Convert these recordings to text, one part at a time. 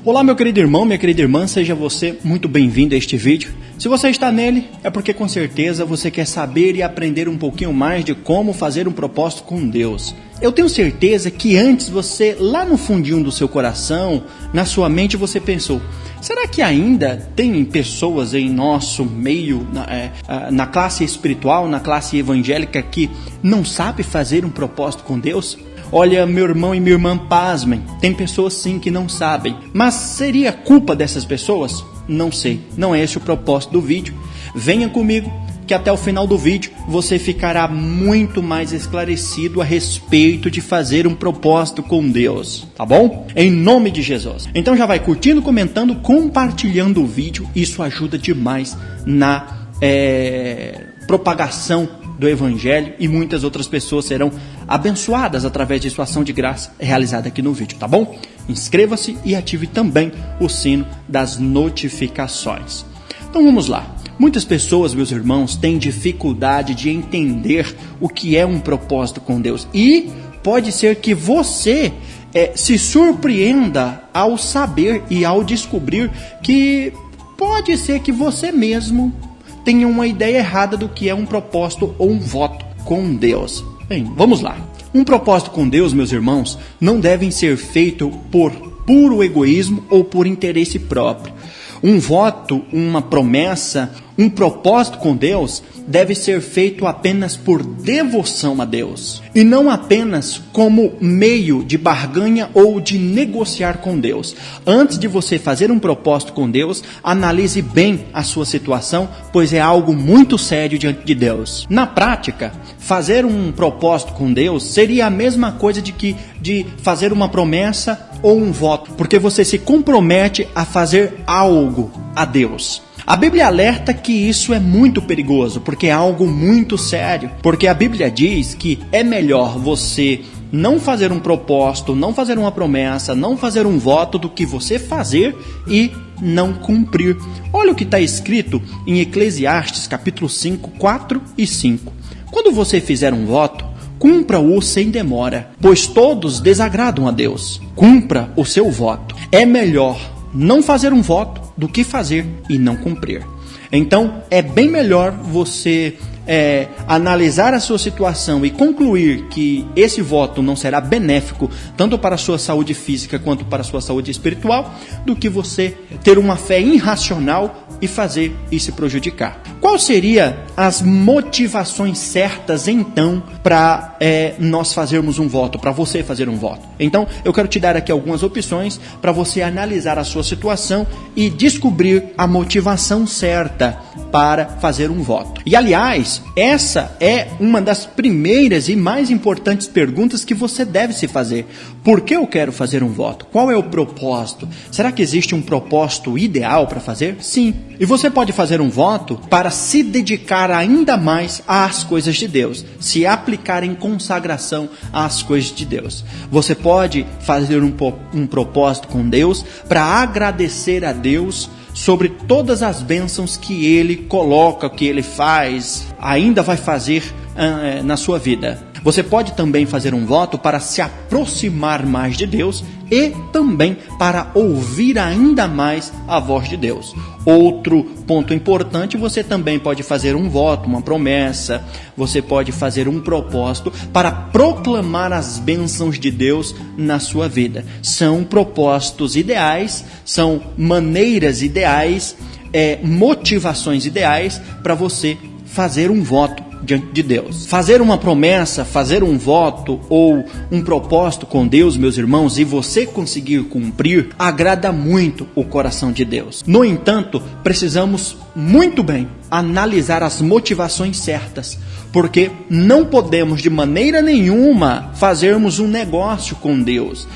Olá, meu querido irmão, minha querida irmã, seja você muito bem-vindo a este vídeo. Se você está nele, é porque com certeza você quer saber e aprender um pouquinho mais de como fazer um propósito com Deus. Eu tenho certeza que antes você, lá no fundinho do seu coração, na sua mente, você pensou: será que ainda tem pessoas em nosso meio, na classe espiritual, na classe evangélica, que não sabe fazer um propósito com Deus? Olha, meu irmão e minha irmã, pasmem, tem pessoas sim que não sabem, mas seria culpa dessas pessoas? Não sei, não é esse o propósito do vídeo. Venha comigo, que até o final do vídeo você ficará muito mais esclarecido a respeito de fazer um propósito com Deus, tá bom? Em nome de Jesus. Então já vai curtindo, comentando, compartilhando o vídeo, isso ajuda demais na propagação do Evangelho e muitas outras pessoas serão abençoadas através de sua ação de graça realizada aqui no vídeo, tá bom? Inscreva-se e ative também o sino das notificações. Então vamos lá. Muitas pessoas, meus irmãos, têm dificuldade de entender o que é um propósito com Deus. E pode ser que você se surpreenda ao saber e ao descobrir que pode ser que você mesmo tenha uma ideia errada do que é um propósito ou um voto com Deus. Bem, vamos lá. Um propósito com Deus, meus irmãos, não deve ser feito por puro egoísmo ou por interesse próprio. Um voto, uma promessa, um propósito com Deus deve ser feito apenas por devoção a Deus e não apenas como meio de barganha ou de negociar com Deus. Antes de você fazer um propósito com Deus, analise bem a sua situação, pois é algo muito sério diante de Deus. Na prática, fazer um propósito com Deus seria a mesma coisa de fazer uma promessa ou um voto, porque você se compromete a fazer algo a Deus. A Bíblia alerta que isso é muito perigoso, porque é algo muito sério. Porque a Bíblia diz que é melhor você não fazer um propósito, não fazer uma promessa, não fazer um voto, do que você fazer e não cumprir. Olha o que está escrito em Eclesiastes capítulo 5, 4 e 5. Quando você fizer um voto, cumpra-o sem demora, pois todos desagradam a Deus. Cumpra o seu voto. É melhor não fazer um voto do que fazer e não cumprir. Então, é bem melhor você analisar a sua situação e concluir que esse voto não será benéfico tanto para a sua saúde física quanto para a sua saúde espiritual, do que você ter uma fé irracional e fazer e se prejudicar. Quais seriam as motivações certas, então, para nós fazermos um voto, para você fazer um voto? Então, eu quero te dar aqui algumas opções para você analisar a sua situação e descobrir a motivação certa para fazer um voto. E, aliás, essa é uma das primeiras e mais importantes perguntas que você deve se fazer. Por que eu quero fazer um voto? Qual é o propósito? Será que existe um propósito ideal para fazer? Sim. E você pode fazer um voto para se dedicar ainda mais às coisas de Deus, se aplicar em consagração às coisas de Deus. Você pode fazer um propósito com Deus para agradecer a Deus sobre todas as bênçãos que Ele coloca, que Ele faz, ainda vai fazer na sua vida. Você pode também fazer um voto para se aproximar mais de Deus e também para ouvir ainda mais a voz de Deus. Outro ponto importante, você também pode fazer um voto, uma promessa, você pode fazer um propósito para proclamar as bênçãos de Deus na sua vida. São propósitos ideais, são maneiras ideais, motivações ideais para você fazer um voto diante de Deus. Fazer uma promessa, fazer um voto ou um propósito com Deus, meus irmãos, e você conseguir cumprir, agrada muito o coração de Deus. No entanto, precisamos muito bem analisar as motivações certas, porque não podemos de maneira nenhuma fazermos um negócio com Deus.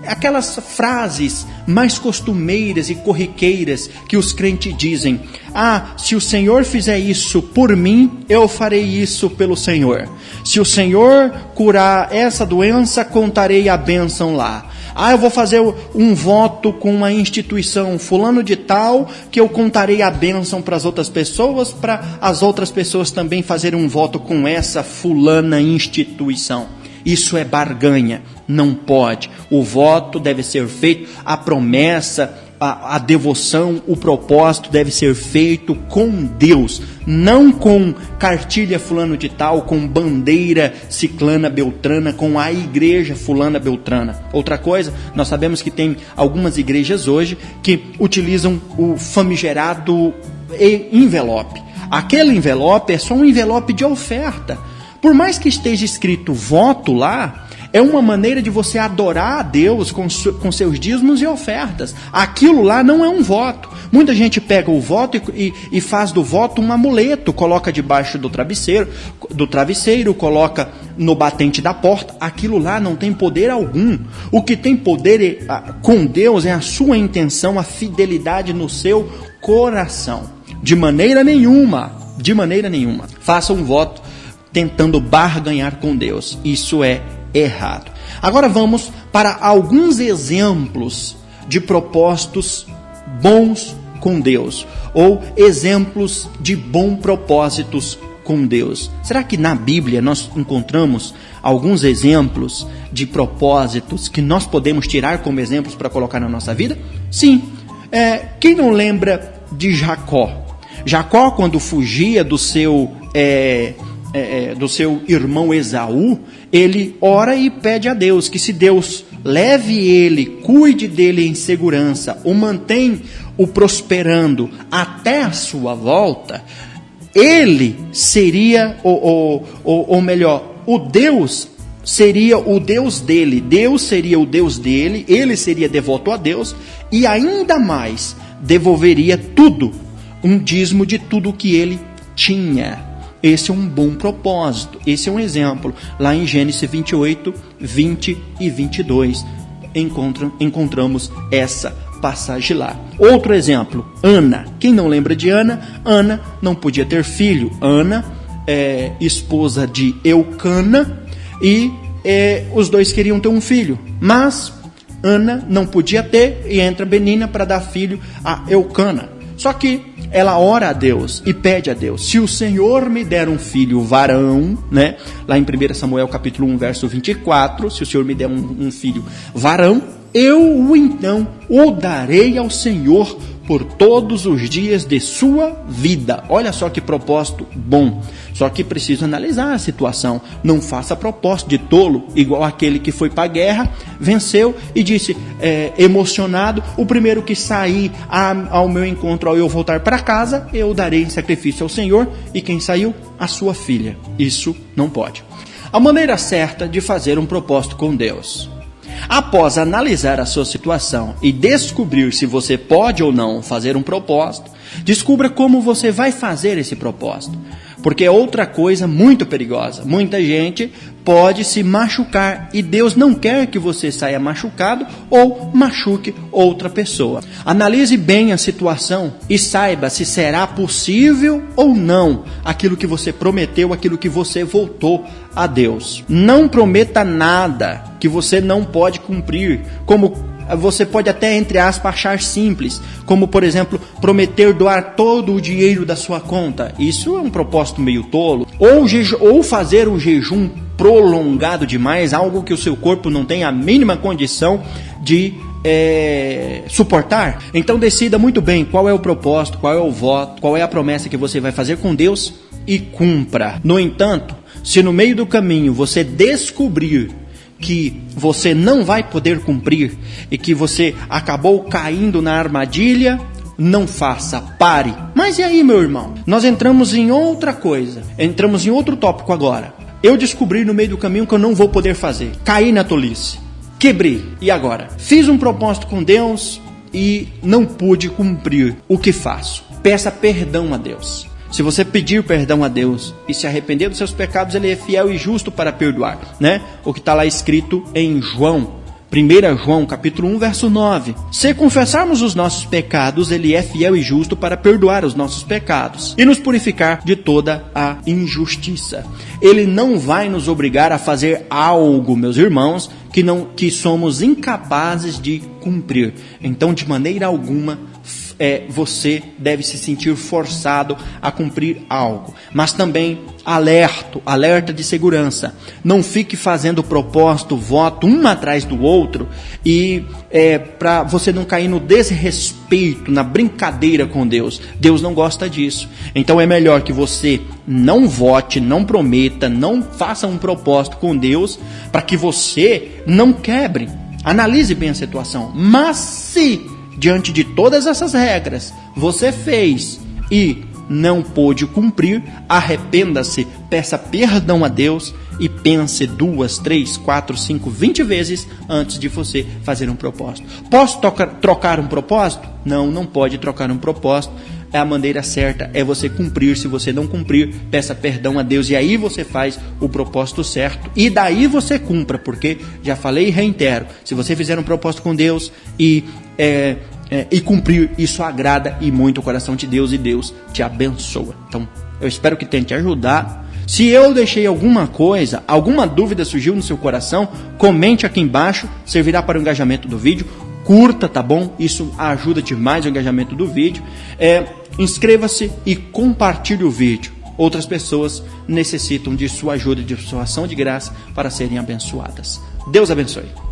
Aquelas frases mais costumeiras e corriqueiras que os crentes dizem: se o Senhor fizer isso por mim, eu farei isso pelo Senhor. Se o Senhor curar essa doença, contarei a bênção lá. Eu vou fazer um voto com uma instituição fulano de tal, que eu contarei a bênção para as outras pessoas, para as outras pessoas também fazerem um voto com essa fulana instituição. Isso é barganha, não pode. O voto deve ser feito, a promessa, a devoção, o propósito deve ser feito com Deus, não com cartilha fulano de tal, com bandeira ciclana beltrana, com a igreja fulana beltrana. Outra coisa, nós sabemos que tem algumas igrejas hoje que utilizam o famigerado envelope. Aquele envelope é só um envelope de oferta. Por mais que esteja escrito voto lá, é uma maneira de você adorar a Deus com seus dízimos e ofertas. Aquilo lá não é um voto. Muita gente pega o voto e faz do voto um amuleto, coloca debaixo do travesseiro, coloca no batente da porta. Aquilo lá não tem poder algum. O que tem poder com Deus é a sua intenção, a fidelidade no seu coração. De maneira nenhuma, faça um voto tentando barganhar com Deus. Isso é errado. Agora vamos para alguns exemplos de propósitos bons com Deus, ou exemplos de bons propósitos com Deus. Será que na Bíblia nós encontramos alguns exemplos de propósitos que nós podemos tirar como exemplos para colocar na nossa vida? Sim. Quem não lembra de Jacó? Jacó, quando fugia do seu irmão Esaú, ele ora e pede a Deus que, se Deus leve ele, cuide dele em segurança, o mantém o prosperando até a sua volta, ele seria, ou melhor, o Deus seria o Deus dele, Deus seria o Deus dele, ele seria devoto a Deus e ainda mais devolveria tudo, um dízimo de tudo que ele tinha. Esse é um bom propósito, esse é um exemplo. Lá em Gênesis 28, 20 e 22, encontramos essa passagem lá. Outro exemplo, Ana. Quem não lembra de Ana? Ana não podia ter filho. Ana é esposa de Eucana e os dois queriam ter um filho. Mas Ana não podia ter e entra Benina para dar filho a Eucana. Só que ela ora a Deus e pede a Deus: se o Senhor me der um filho varão, né? Lá em 1 Samuel capítulo 1, verso 24, se o Senhor me der um filho varão, eu então o darei ao Senhor por todos os dias de sua vida. Olha só que propósito bom. Só que preciso analisar a situação. Não faça propósito de tolo, igual aquele que foi para a guerra, venceu e disse, emocionado: o primeiro que sair ao meu encontro, ao eu voltar para casa, eu darei em sacrifício ao Senhor. E quem saiu? A sua filha. Isso não pode. A maneira certa de fazer um propósito com Deus: após analisar a sua situação e descobrir se você pode ou não fazer um propósito, descubra como você vai fazer esse propósito. Porque é outra coisa muito perigosa. Muita gente pode se machucar e Deus não quer que você saia machucado ou machuque outra pessoa. Analise bem a situação e saiba se será possível ou não aquilo que você prometeu, aquilo que você voltou a Deus. Não prometa nada que você não pode cumprir, como você pode até, entre aspas, achar simples, como, por exemplo, prometer doar todo o dinheiro da sua conta. Isso é um propósito meio tolo. Ou fazer um jejum prolongado demais, algo que o seu corpo não tem a mínima condição de suportar. Então decida muito bem qual é o propósito, qual é o voto, qual é a promessa que você vai fazer com Deus e cumpra. No entanto, se no meio do caminho você descobrir que você não vai poder cumprir e que você acabou caindo na armadilha, não faça, pare. Mas e aí, meu irmão? Nós entramos em outra coisa, entramos em outro tópico agora. Eu descobri no meio do caminho que eu não vou poder fazer. Caí na tolice, quebrei. E agora? Fiz um propósito com Deus e não pude cumprir. O que faço? Peça perdão a Deus. Se você pedir perdão a Deus e se arrepender dos seus pecados, Ele é fiel e justo para perdoar, né? O que está lá escrito em João, 1 João, capítulo 1, verso 9. Se confessarmos os nossos pecados, Ele é fiel e justo para perdoar os nossos pecados e nos purificar de toda a injustiça. Ele não vai nos obrigar a fazer algo, meus irmãos, que somos incapazes de cumprir. Então, de maneira alguma, você deve se sentir forçado a cumprir algo. Mas também alerta de segurança. Não fique fazendo propósito, voto, um atrás do outro, e para você não cair no desrespeito, na brincadeira com Deus. Deus não gosta disso. Então é melhor que você não vote, não prometa, não faça um propósito com Deus, para que você não quebre. Analise bem a situação. Mas se diante de todas essas regras você fez e não pôde cumprir, arrependa-se, peça perdão a Deus e pense 2, 3, 4, 5, 20 vezes antes de você fazer um propósito. Posso trocar um propósito? Não pode trocar um propósito. A maneira certa é você cumprir. Se você não cumprir, peça perdão a Deus, e aí você faz o propósito certo, e daí você cumpra, porque já falei e reitero, se você fizer um propósito com Deus e cumprir, isso agrada e muito o coração de Deus, e Deus te abençoa. Então, eu espero que tenha te ajudado. Se eu deixei alguma coisa, alguma dúvida surgiu no seu coração, comente aqui embaixo, servirá para o engajamento do vídeo. Curta, tá bom? Isso ajuda demais o engajamento do vídeo. Inscreva-se e compartilhe o vídeo. Outras pessoas necessitam de sua ajuda, de sua ação de graça para serem abençoadas. Deus abençoe.